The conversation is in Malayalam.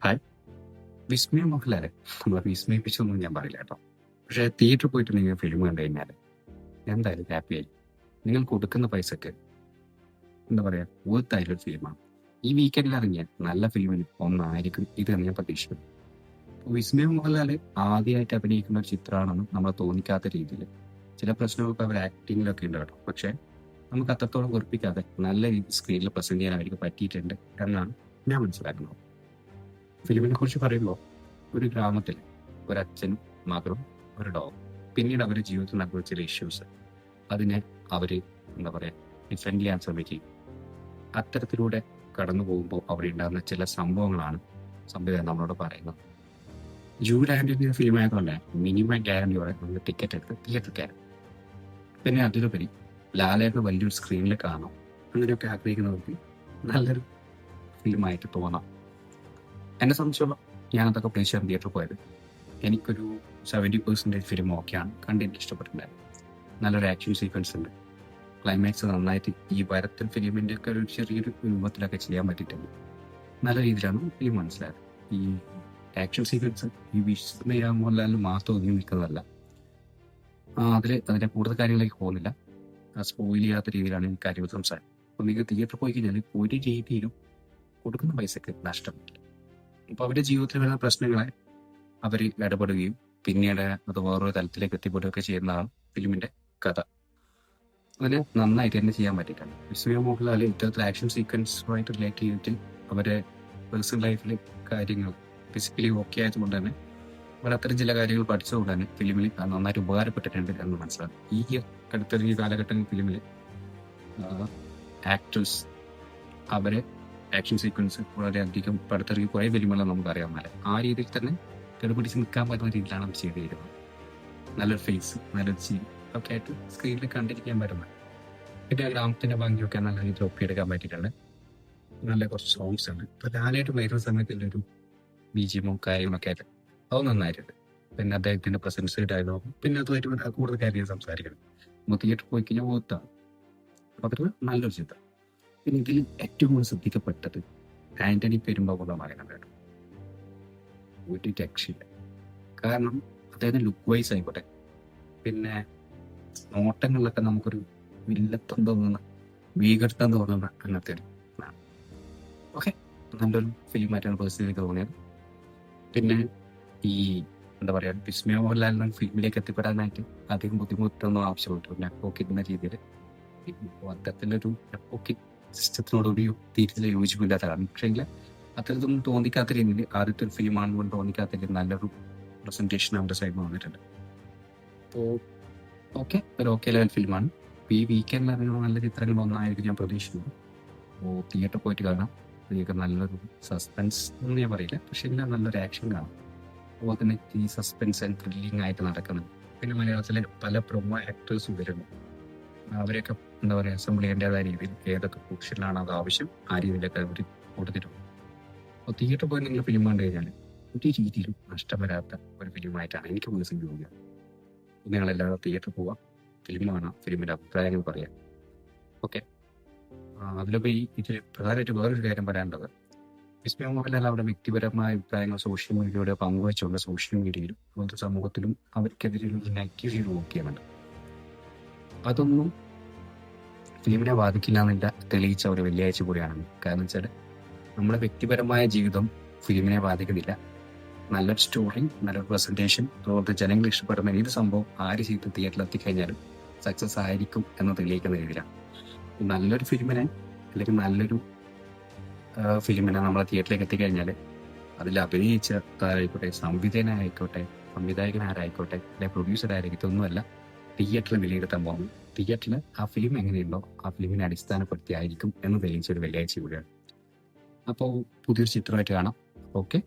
ഹായ്. വിസ്മയം മോഹൻലാല് നമ്മളെ വിസ്മയിപ്പിച്ചൊന്നും ഞാൻ പറയില്ല കേട്ടോ. പക്ഷേ തിയേറ്ററിൽ പോയിട്ട് നിങ്ങൾ ഫിലിം കണ്ടു കഴിഞ്ഞാൽ എന്തായാലും ഹാപ്പിയായി. നിങ്ങൾ കൊടുക്കുന്ന പൈസക്ക് എന്താ പറയുക, വർത്തായിട്ടുള്ള ഫിലിമാണ്. ഈ വീക്കെൻഡിൽ ഇറങ്ങിയ നല്ല ഫിലിമിന് ഒന്നായിരിക്കും ഇതെന്ന് ഞാൻ പ്രതീക്ഷിക്കുന്നു. വിസ്മയം മോഹൻലാല് ആദ്യമായിട്ട് അഭിനയിക്കുന്ന ഒരു ചിത്രമാണെന്ന് നമ്മളെ തോന്നിക്കാത്ത രീതിയിൽ ചില പ്രശ്നങ്ങളൊക്കെ അവർ ആക്ടിങ്ങിലൊക്കെ ഉണ്ട് കേട്ടോ. പക്ഷേ നമുക്ക് അത്രത്തോളം വെറുപ്പിക്കാതെ നല്ല രീതിയിൽ സ്ക്രീനിൽ പ്രസന്റ് ചെയ്യാൻ അവർക്ക് പറ്റിയിട്ടുണ്ട് എന്നാണ് ഞാൻ മനസ്സിലാക്കുന്നത്. ഫിലിമിനെ കുറിച്ച് പറയുമ്പോൾ ഒരു ഗ്രാമത്തിൽ ഒരച്ഛനും മകളും ഒരു ഡോഗും. പിന്നീട് അവരുടെ ജീവിതത്തിൽ നടക്കുന്ന ചില ഇഷ്യൂസ് അതിനെ അവര് എന്താ പറയാ ഡിഫെൻഡ് ചെയ്യാൻ ശ്രമിക്കുകയും അത്തരത്തിലൂടെ കടന്നു പോകുമ്പോൾ അവിടെ ഉണ്ടാകുന്ന ചില സംഭവങ്ങളാണ് സംവിധാനം നമ്മളോട് പറയുന്നത്. ജൂഡ് ആന്റണി ഫിലിം ആയതുകൊണ്ട് മിനിമം ഗ്യാരണ്ടിയോടെ നമ്മൾ ടിക്കറ്റ് എടുത്ത് തിയേറ്ററിൽ കയറും. പിന്നെ അതിലുപരി ലാലേട്ടന് വലിയൊരു സ്ക്രീനിൽ കാണാം അങ്ങനെയൊക്കെ ആഗ്രഹിക്കുന്നവർക്ക് നല്ലൊരു ഫിലിമായിട്ട് തോന്നാം. എന്നെ സംബന്ധിച്ചോളം ഞാനതൊക്കെ പ്രേക്ഷകർ തിയേറ്ററിൽ പോയത് എനിക്കൊരു 70% ഫിലിം ഓക്കെയാണ്, കണ്ടിട്ട് ഇഷ്ടപ്പെട്ടിട്ടുണ്ടായിരുന്നു. നല്ലൊരു ആക്ഷൻ സീക്വൻസ് ഉണ്ട്, ക്ലൈമാക്സ് നന്നായിട്ട് ഈ വരത്തൽ ഫിലിമിൻ്റെ ഒക്കെ ഒരു ചെറിയൊരു രൂപത്തിലൊക്കെ ചെയ്യാൻ പറ്റിയിട്ടുണ്ട്. നല്ല രീതിയിലാണ് ഫിലിം മനസ്സിലായത്. ഈ ആക്ഷൻ സീക്വൻസ് ഈ വിസ്മയാമോഹൻലാലിന് മാത്രം ഒതുങ്ങി നിൽക്കുന്നതല്ല. അതിൻ്റെ കൂടുതൽ കാര്യങ്ങളിലേക്ക് പോകുന്നില്ല. സ്പോയിൽ ചെയ്യാത്ത രീതിയിലാണ് ഈ കാര്യങ്ങൾ സംസാരം. അപ്പോൾ നിങ്ങൾ തിയേറ്ററിൽ പോയി കഴിഞ്ഞാൽ ഒരു രീതിയിലും കൊടുക്കുന്ന പൈസക്ക് നഷ്ടമില്ല. അപ്പോൾ അവരുടെ ജീവിതത്തിൽ വരുന്ന പ്രശ്നങ്ങളെ അവർ ഇടപെടുകയും പിന്നീട് അത് വേറൊരു തലത്തിലേക്ക് എത്തിപ്പെടുകയൊക്കെ ചെയ്യുന്നതാണ് ഫിലിമിന്റെ കഥ. അതിന് നന്നായിട്ട് തന്നെ ചെയ്യാൻ പറ്റിയിട്ടുണ്ട്. വിസ്മയ മോഹൻലാൽ ഇത്തരത്തിൽ ആക്ഷൻ സീക്വൻസുമായിട്ട് റിലേറ്റ് ചെയ്തിട്ട് അവരുടെ പേഴ്സണൽ ലൈഫിലെ കാര്യങ്ങൾ ഫിസിക്കലി ഓക്കെ ആയതുകൊണ്ട് തന്നെ അവർ അത്തരം ചില കാര്യങ്ങൾ പഠിച്ചതുകൊണ്ട് തന്നെ ഫിലിമിൽ നന്നായിട്ട് ഉപകാരപ്പെട്ടിട്ടുണ്ട് എന്ന് മനസ്സിലാക്കും. ഈ അടുത്ത ഈ കാലഘട്ടങ്ങളിൽ ഫിലിമിൽ ആക്ടേഴ്സ് അവരെ ആക്ഷൻ സീക്വൻസ് വളരെയധികം പടുത്തിറങ്ങി കുറേ ഫിലിമുകൾ നമുക്ക് അറിയാവുന്നതല്ല. ആ രീതിയിൽ തന്നെ കടുപിടിച്ച് നിൽക്കാൻ പറ്റുന്ന രീതിയിലാണ് അത് ചെയ്തിരിക്കുന്നത്. നല്ലൊരു ഫേസ്, നല്ലൊരു സീൻ ഒക്കെ ആയിട്ട് സ്ക്രീനിൽ കണ്ടിരിക്കാൻ പറ്റുന്നത്. പിന്നെ ആ ഗ്രാമത്തിന്റെ ഭംഗിയൊക്കെ നല്ല രീതിയിൽ ഒപ്പിയെടുക്കാൻ പറ്റിയിട്ടുണ്ട്. നല്ല കുറച്ച് സോങ്സ് ഉണ്ട്. ഇപ്പൊ ലാലായിട്ട് വരുന്ന സമയത്തുള്ള ഒരു ബിജിഎമ്മും കാര്യങ്ങളൊക്കെ ആയിട്ട് അത് നന്നായിട്ടുണ്ട്. പിന്നെ അദ്ദേഹത്തിന്റെ പ്രസൻസ് ഡയലോഗും പിന്നെ അതുമായിട്ട് കൂടുതൽ കാര്യം സംസാരിക്കണം. നമ്മൾ തിയേറ്ററിൽ പോയി കഴിഞ്ഞാൽ ഓർത്താണ്. അപ്പൊ അതൊരു നല്ലൊരു ചിത്രം. പിന്നെ ഇതിൽ ഏറ്റവും കൂടുതൽ ശ്രദ്ധിക്കപ്പെട്ടത് ആന്റണി പെരുമ്പാവൂർ കേട്ടോ. ഒരു രക്ഷയില്ല. കാരണം അദ്ദേഹത്തിന് ലുക്ക് വൈസ് ആയിക്കോട്ടെ, പിന്നെ നോട്ടങ്ങളിലൊക്കെ നമുക്കൊരു വില്ലത്വം തോന്നുന്ന, ഭീകരത്വം തോന്നുന്ന അങ്ങനത്തെ ഒരു ഓക്കെ നല്ലൊരു ഫിലിമായിട്ടാണ് പേഴ്സണലി തോന്നിയത്. പിന്നെ ഈ എന്താ പറയാ വിസ്മയ മോഹൻലാലിന് ഫിലിമിലേക്ക് എത്തിപ്പെടാനായിട്ട് അധികം ബുദ്ധിമുട്ടൊന്നും ആവശ്യപ്പെട്ടു. നെപ്പോക്കിക്കുന്ന രീതിയിൽ അത്തരത്തിലൊരു നെപ്പോക്കിക് സിസ്റ്റത്തിനോടൊരു തീരെ യോജിപ്പില്ലാത്ത കാരണം. പക്ഷേ അത്തരത്തിലൊന്നും തോന്നിക്കാത്ത രീതിയിൽ ആദ്യത്തെ ഒരു ഫിലിമാണെന്ന് തോന്നിക്കാത്ത രീതിയിൽ നല്ലൊരു പ്രസന്റേഷൻ അവരുടെ സൈഡിൽ വന്നിട്ടുണ്ട്. അപ്പോൾ ഒരു ഓക്കെ ലെവൽ ഫിലിമാണ്. ഈ വീക്കെൻഡിൽ ഇറങ്ങുന്ന നല്ല ചിത്രങ്ങൾ ഒന്നായിരിക്കും ഞാൻ പ്രതീക്ഷിക്കുന്നു. അപ്പോൾ തിയേറ്ററിൽ പോയിട്ട് കാണാം. നിങ്ങൾക്ക് നല്ലൊരു സസ്പെൻസ് ഒന്നും ഞാൻ പറയില്ല, പക്ഷേ എല്ലാം നല്ലൊരു ആക്ഷൻ കാണാം. അതുപോലെ തന്നെ ഈ സസ്പെൻസ് ആൻഡ് ത്രില്ലിംഗ് ആയിട്ട് നടക്കുന്നത്. പിന്നെ മലയാളത്തിലെ പല പ്രൊമോ ആക്ടേഴ്സും വരുന്നു. അവരെയൊക്കെ എന്താ പറയുക അസംബിൾ ചെയ്യേണ്ടതായ രീതിയിൽ ഏതൊക്കെ പൊസിഷനിലാണ് അത് ആവശ്യം ആ രീതിയിലൊക്കെ അവർ കൊടുത്തിട്ടുണ്ട്. അപ്പോൾ തിയേറ്ററിൽ പോയി നിങ്ങൾ ഫിലിം കണ്ടു കഴിഞ്ഞാൽ ഒരു രീതിയിലും നഷ്ടം വരാത്ത ഒരു ഫിലിമായിട്ടാണ് എനിക്ക് പേഴ്സണലി തോന്നിയത്. നിങ്ങളെല്ലാവരും തിയേറ്ററിൽ പോവാം, ഫിലിം കാണാം, ഫിലിമിൻ്റെ അഭിപ്രായങ്ങൾ പറയാം. ഓക്കെ, അതിലപ്പോൾ ഇതിൽ പ്രധാനമായിട്ട് വേറൊരു കാര്യം പറയാനുള്ളത്, വിസ്മയ മോഹൻലാൽ അവരുടെ വ്യക്തിപരമായ അഭിപ്രായങ്ങൾ സോഷ്യൽ മീഡിയയിലൂടെ പങ്കുവച്ചുകൊണ്ട് സോഷ്യൽ മീഡിയയിലും അതുപോലത്തെ സമൂഹത്തിലും അവർക്കെതിരെ ഒരു നെഗറ്റീവ് വർക്ക് ചെയ്യുന്നുണ്ട്. അതൊന്നും ഫിലിമിനെ ബാധിക്കില്ല എന്നില്ല തെളിയിച്ച ഒരു വെള്ളിയാഴ്ച കൂടിയാണ്. കാരണം വെച്ചാൽ നമ്മുടെ വ്യക്തിപരമായ ജീവിതം ഫിലിമിനെ ബാധിക്കുന്നില്ല. നല്ലൊരു സ്റ്റോറി, നല്ലൊരു പ്രസന്റേഷൻ, അതുപോലത്തെ ജനങ്ങൾ ഇഷ്ടപ്പെടുന്ന ഏത് സംഭവം ആര് ചെയ്ത് തിയേറ്ററിൽ എത്തിക്കഴിഞ്ഞാലും സക്സസ് ആയിരിക്കും എന്ന് തെളിയിക്കുന്ന രീതിയിലാണ്. നല്ലൊരു ഫിലിമിനെ അല്ലെങ്കിൽ നല്ലൊരു ഫിലിമിനെ നമ്മളെ തിയേറ്ററിലേക്ക് എത്തിക്കഴിഞ്ഞാൽ അതിൽ അഭിനയിച്ചതായിക്കോട്ടെ, സംവിധായകൻ ആരായിക്കോട്ടെ, അല്ലെങ്കിൽ പ്രൊഡ്യൂസർ ആരായിരിക്കും, ഇതൊന്നുമല്ല തിയേറ്ററിൽ വിലയിരുത്താൻ പോകുന്നത്. തിയേറ്ററിൽ ആ ഫിലിം എങ്ങനെയുണ്ടോ ആ ഫിലിമിനെ അടിസ്ഥാനപ്പെടുത്തിയായിരിക്കും എന്ന് തെളിയിച്ച ഒരു വെള്ളിയാഴ്ച കൂടിയാണ്. അപ്പോൾ പുതിയൊരു ചിത്രമായിട്ട് കാണാം. ഓക്കെ.